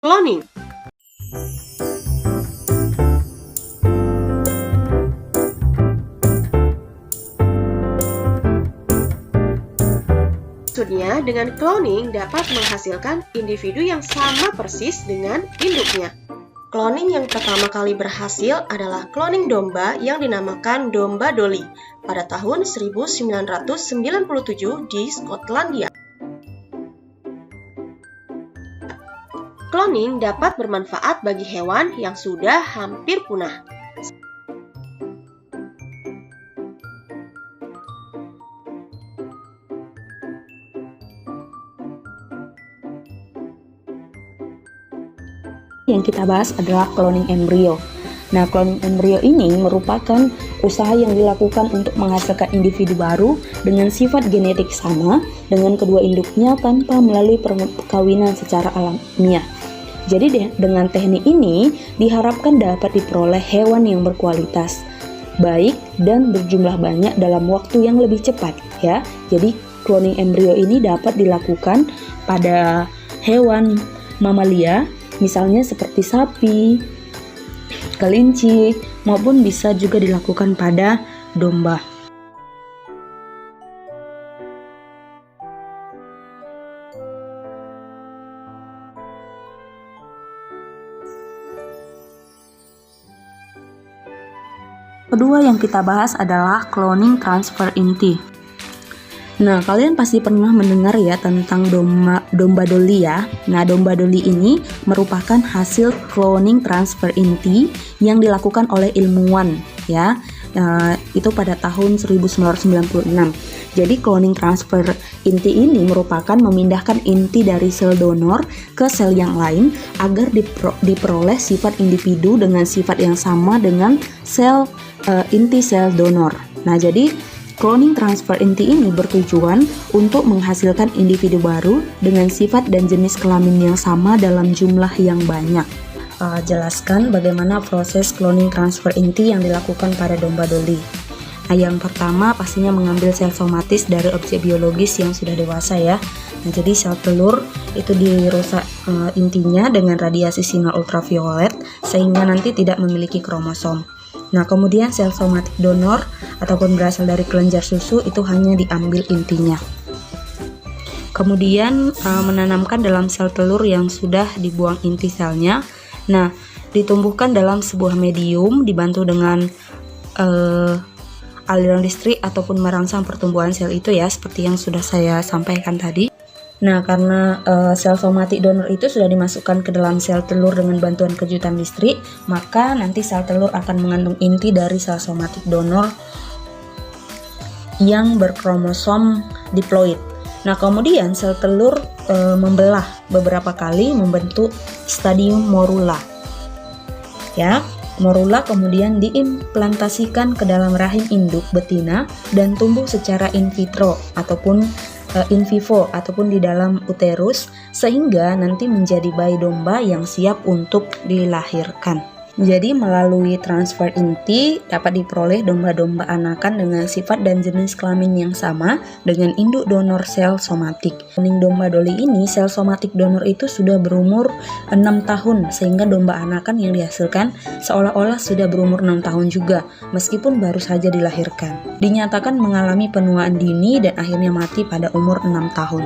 Cloning. Maksudnya, dengan cloning dapat menghasilkan individu yang sama persis dengan induknya. Cloning yang pertama kali berhasil adalah cloning domba yang dinamakan domba Dolly pada tahun 1997 di Skotlandia. Cloning dapat bermanfaat bagi hewan yang sudah hampir punah. Yang kita bahas adalah cloning embrio. Nah, cloning embrio ini merupakan usaha yang dilakukan untuk menghasilkan individu baru dengan sifat genetik sama dengan kedua induknya tanpa melalui perkawinan secara alamiah. Jadi dengan teknik ini diharapkan dapat diperoleh hewan yang berkualitas baik dan berjumlah banyak dalam waktu yang lebih cepat ya. Jadi cloning embrio ini dapat dilakukan pada hewan mamalia, misalnya seperti sapi, kelinci, maupun bisa juga dilakukan pada domba. Kedua yang kita bahas adalah cloning transfer inti. Nah, kalian pasti pernah mendengar ya tentang domba Dolly ya. Nah, domba Dolly ini merupakan hasil cloning transfer inti yang dilakukan oleh ilmuwan ya. Itu pada tahun 1996. Jadi cloning transfer inti ini merupakan memindahkan inti dari sel donor ke sel yang lain agar diperoleh sifat individu dengan sifat yang sama dengan sel inti sel donor. Nah, jadi cloning transfer inti ini bertujuan untuk menghasilkan individu baru dengan sifat dan jenis kelamin yang sama dalam jumlah yang banyak. Jelaskan bagaimana proses cloning transfer inti yang dilakukan pada domba Dolly. Nah, yang pertama pastinya mengambil sel somatis dari objek biologis yang sudah dewasa ya. Nah, jadi sel telur itu dirusak intinya dengan radiasi sinar ultraviolet sehingga nanti tidak memiliki kromosom. Nah, kemudian sel somatik donor ataupun berasal dari kelenjar susu itu hanya diambil intinya. Kemudian menanamkan dalam sel telur yang sudah dibuang inti selnya. Nah, ditumbuhkan dalam sebuah medium dibantu dengan aliran listrik ataupun merangsang pertumbuhan sel itu ya, seperti yang sudah saya sampaikan tadi. Nah, karena sel somatik donor itu sudah dimasukkan ke dalam sel telur dengan bantuan kejutan listrik, maka nanti sel telur akan mengandung inti dari sel somatik donor yang berkromosom diploid. Nah, kemudian sel telur membelah beberapa kali membentuk stadium morula. Ya, morula kemudian diimplantasikan ke dalam rahim induk betina dan tumbuh secara in vitro ataupun in vivo ataupun di dalam uterus sehingga nanti menjadi bayi domba yang siap untuk dilahirkan. Jadi melalui transfer inti dapat diperoleh domba-domba anakan dengan sifat dan jenis kelamin yang sama dengan induk donor sel somatik. Cloning domba Dolly ini sel somatik donor itu sudah berumur 6 tahun sehingga domba anakan yang dihasilkan seolah-olah sudah berumur 6 tahun juga meskipun baru saja dilahirkan. Dinyatakan mengalami penuaan dini dan akhirnya mati pada umur 6 tahun.